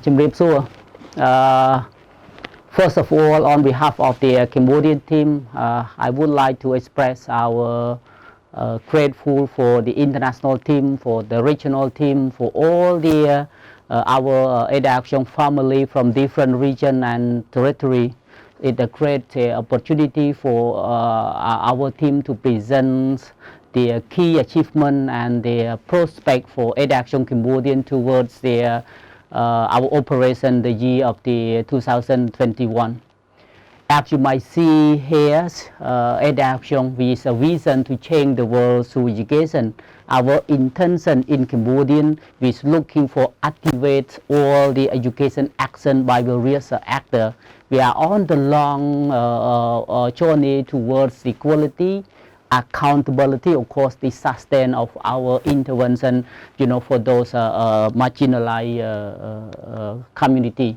ជំរាបសួរ First of all, on behalf of the Cambodian team, I would like to express our grateful for the international team, for the regional team, for all the our Action family from different region and territory. It's a great opportunity for our team to present the key achievement and the prospect for Action Cambodian towards our operation the year of the 2021. As you might see here, Action is a vision to change the world through education. Our intention in Cambodia is looking for activate all the education action by various actors. We are on the long journey towards equality, accountability, of course, the sustain of our intervention, for those marginalized community.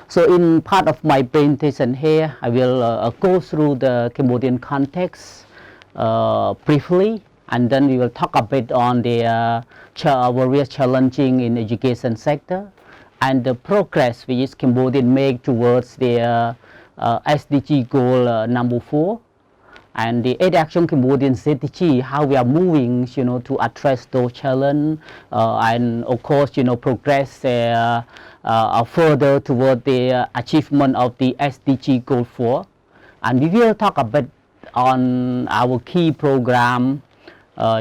So in part of my presentation here, I will go through the Cambodian context briefly, and then we will talk a bit on the various challenging in education sector and the progress which Cambodia make towards the SDG goal number 4. And the Action Cambodian strategy, how we are moving, to address those challenges, and of course, progress further toward the achievement of the SDG Goal 4. And we will talk a bit on our key program,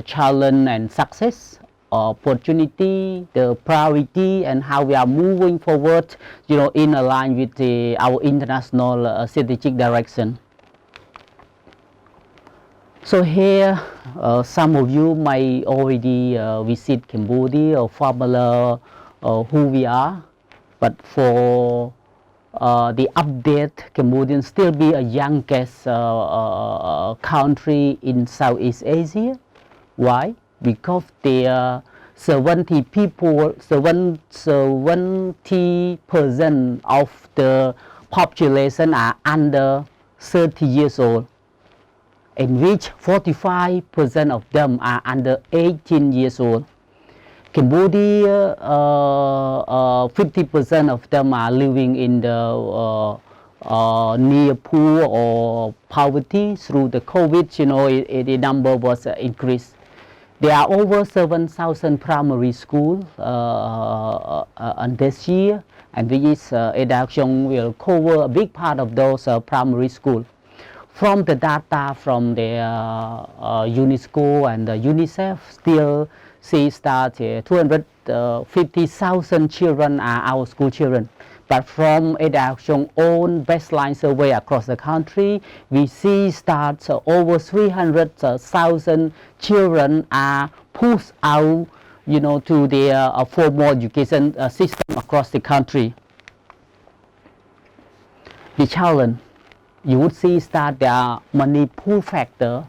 challenge and success, opportunity, the priority, and how we are moving forward, in line with our international strategic direction. So here, some of you might already visit Cambodia or familiar who we are, but for the update, Cambodia still be a youngest country in Southeast Asia. Why? Because there are 70% of the population are under 30 years old, in which 45% of them are under 18 years old. Cambodia, 50% of them are living in the near poor or poverty. Through the COVID, the number was increased. There are over 7,000 primary schools this year, and this Action will cover a big part of those primary schools. From the data from the UNESCO and the UNICEF, still see that 250,000 children are our school children. But from Action own baseline survey across the country, we see that over 300,000 children are pushed out, to their formal education system across the country. The challenge, you would see that there are many pull factors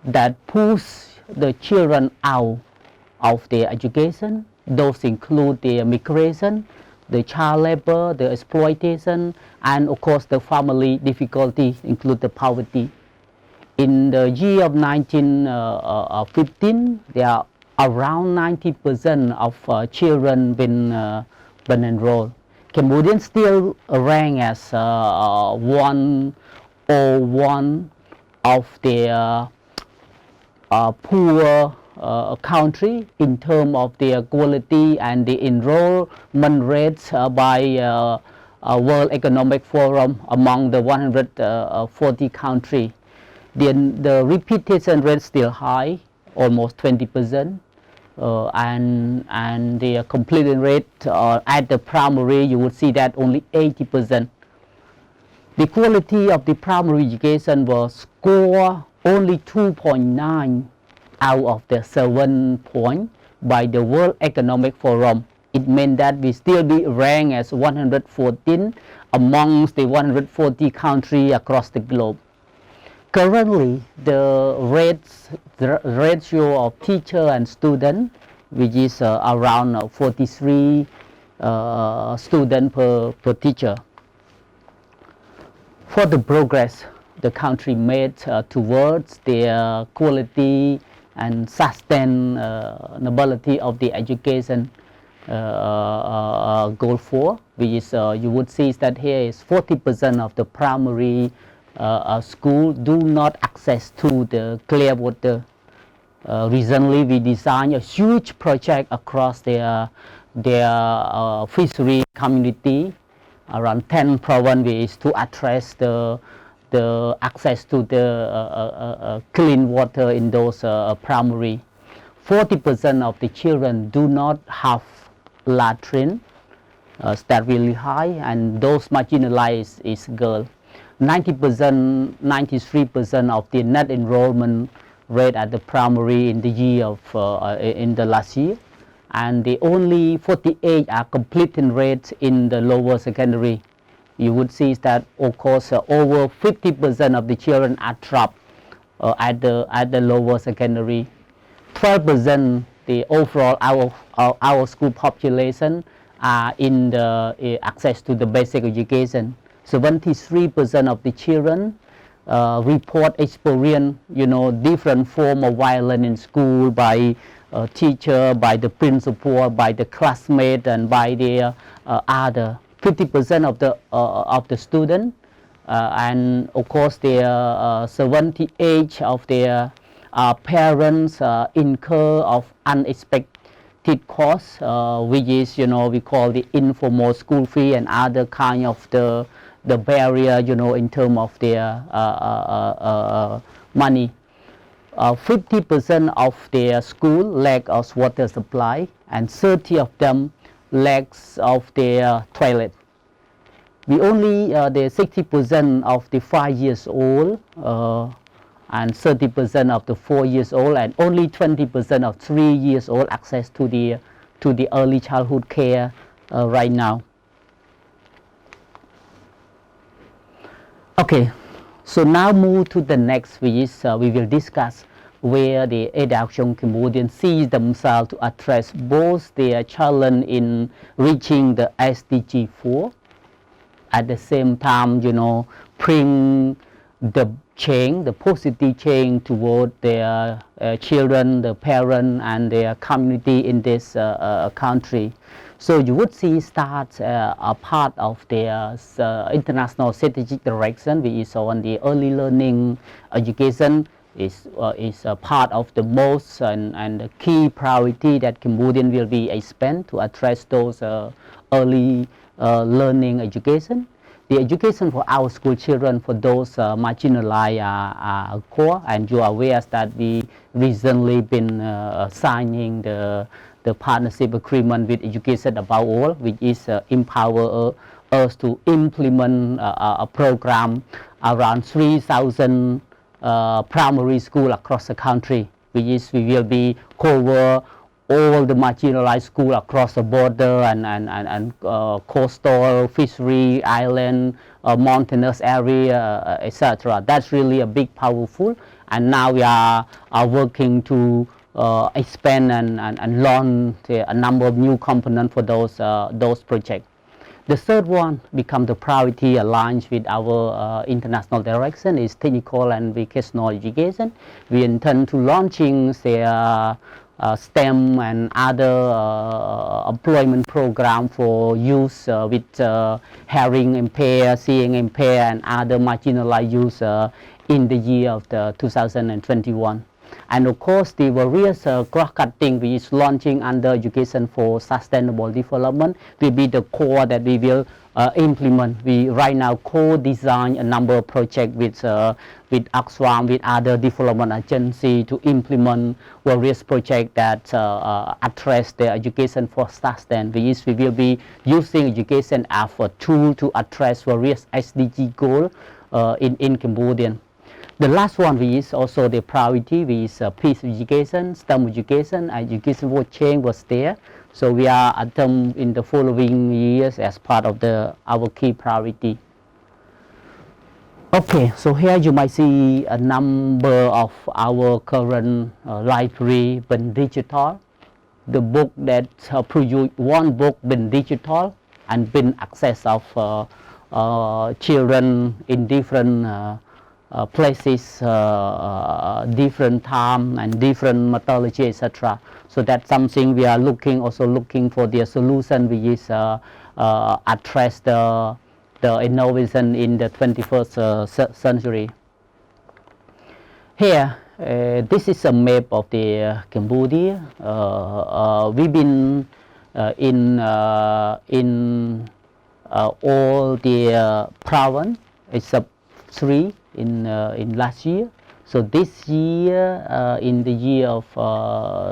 that push the children out of their education. Those include the migration, the child labor, the exploitation, and of course the family difficulty, include the poverty. In the year of 1915, there are around 90% of children been enrolled. Cambodian still rank as 101 of the poor country in terms of their quality and the enrollment rates by World Economic Forum among the 140 countries. The repetition rate is still high, almost 20%. And the completion rate at the primary, you would see that only 80%. The quality of the primary education was scored only 2.9 out of the 7 points by the World Economic Forum. It meant that we still be ranked as 114 amongst the 140 countries across the globe. Currently, the ratio of teacher and student, which is around 43 students per teacher. For the progress the country made towards their quality and sustainability of the education, goal 4, which is you would see that here is 40% of the primary school do not access to the clear water. Recently we designed a huge project across their fishery community around 10 provinces to address the access to the clean water in those primary. 40% of the children do not have latrine, that really high, and those marginalized is girl. 90%, 93% of the net enrollment rate at the primary in the year of in the last year, and the only 48 are completing rates in the lower secondary. You would see that of course over 50% of the children are dropped at the lower secondary. 12% the overall our school population are in the access to the basic education. 73% of the children report experience, different form of violence in school by teacher, by the principal, by the classmate, and by the other. 50% of the student, and of course their 78 of their parents incur of unexpected costs, which is we call the informal school fee and other kind of the barrier in terms of their money. 50% of their school lack of water supply, and 30 of them lacks of their toilet. We only the 60% of the 5 years old and 30% of the 4 years old, and only 20% of 3 years old access to the early childhood care right now. Okay, so now move to the next, which is we will discuss where the Adoption Cambodian sees themselves to address both their challenge in reaching the SDG 4, at the same time, bring the change, the positive change toward their children, the parents, and their community in this country. So you would see start a part of their international strategic direction, which is on the early learning education, is a part of the most and the key priority that Cambodian will be expand to address those early learning education. The education for our school children, for those marginalized core, and you are aware that we recently been signing the partnership agreement with Education Above All, which is empower us to implement a program around 3,000 primary school across the country, which is we will be cover all the marginalized school across the border and coastal, fishery, island, mountainous area, etc. That's really a big, powerful, and now we are working to expand and launch a number of new components for those projects. The third one become the priority aligned with our international direction is technical and vocational education. We intend to launching the STEM and other employment program for youth with hearing impaired, seeing impaired, and other marginalized youth in the year of 2021. And of course, the various cross-cutting which is launching under Education for Sustainable Development will be the core that we will implement. We right now co-design a number of projects with AXFAM, with other development agencies to implement various projects that address the Education for Sustainable. We will be using education as a tool to address various SDG goals in Cambodian. The last one is also the priority, which is peace education, STEM education, and education for change was there. So we are at them in the following years as part of our key priority. Okay, so here you might see a number of our current library been digital. The book that produced one book been digital and been access of children in different places, different time and different methodology, etc. So that's something we are also looking for the solution, which is address the innovation in the 21st century. Here, this is a map of the Cambodia. We've been in all the province except 3 in last year. So this year, in the year of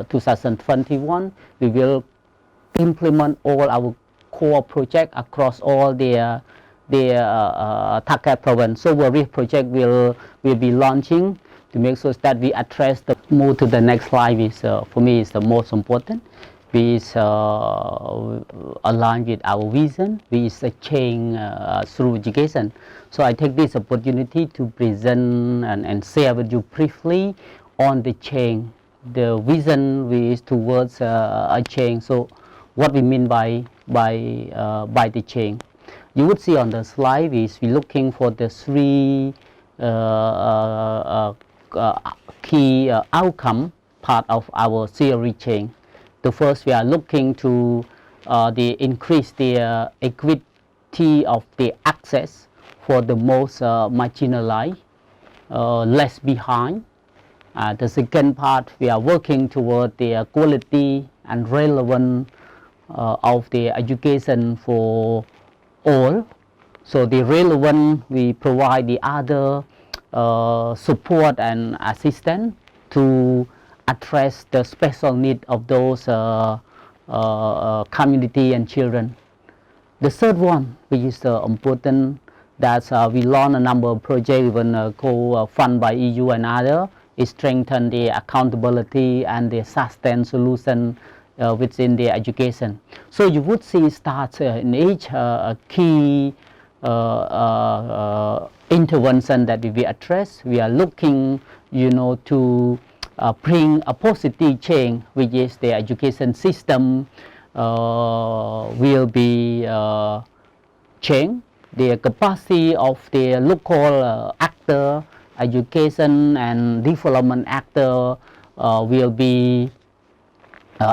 2021, we will implement all our core project across all the Tha province. So various project will be launching to make sure that we address the move to the next slide, is for me is the most important. We is aligned with our vision, we is a change through education. So I take this opportunity to present and share with you briefly on the change. The vision is towards a change. So what we mean by the change. You would see on the slide is we're looking for the 3 key outcome part of our theory change. The first, we are looking to increase the equity of the access for the most marginalized, left behind. The second part, we are working toward the quality and relevance of the education for all. So the relevant, we provide the other support and assistance to address the special need of those community and children. The third one, which is important, that we launched a number of projects, even co-funded by EU and others, is strengthen the accountability and the sustained solution within the education. So you would see start in each key intervention that we will address. We are looking, to bring a positive change, which is the education system will be changed. The capacity of the local actor, education and development actor will be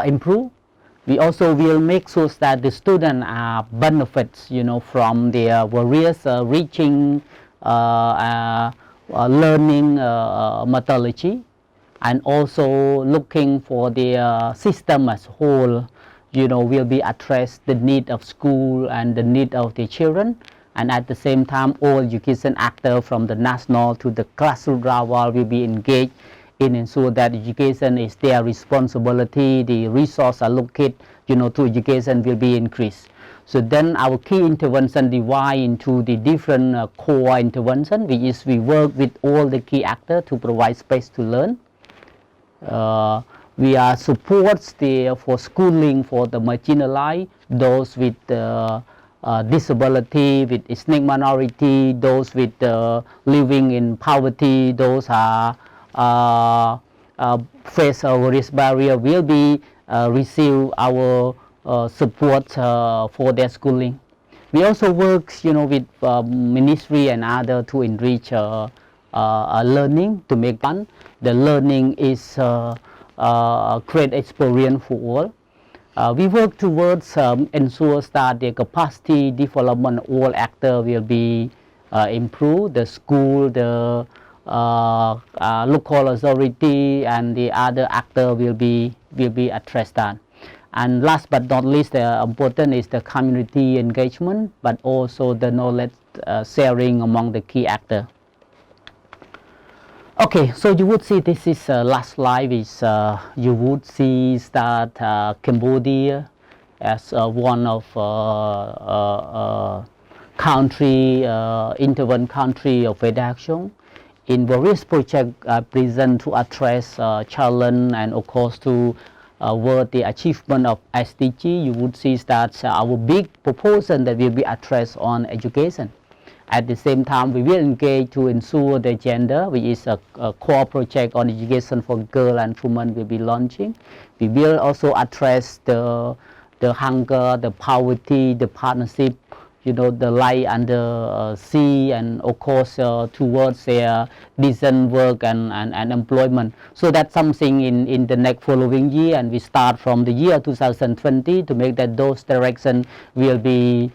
improved. We also will make sure that the students are benefits, from their various reaching learning methodology, and also looking for the system as whole, will be addressed the need of school and the need of the children. And at the same time, all education actors from the national to the grassroots level will be engaged in ensure that education is their responsibility, the resource allocated, to education will be increased. So then our key intervention divide into the different core intervention, which is we work with all the key actors to provide space to learn. We are supports for schooling for the marginalized, those with disability, with ethnic minority, those with living in poverty, those are face various barrier will be receive our support for their schooling. We also work, with ministry and other to enrich learning, to make fun. The learning is great experience for all. We work towards ensure that the capacity development all actors will be improved. The school, the local authority and the other actor will be addressed that. And last but not least, important is the community engagement, but also the knowledge sharing among the key actors. Okay, so you would see this is last slide is you would see that Cambodia as one of country intervened country of reduction in various projects present to address challenge and of course to work the achievement of SDG. You would see that our big proposal that will be addressed on education. At the same time, we will engage to ensure the gender, which is a core project on education for girls and women will be launching. We will also address the hunger, the poverty, the partnership you know, the light under sea, and of course towards their decent work and employment. So that's something in the next following year, and we start from the year 2020 to make that those direction will be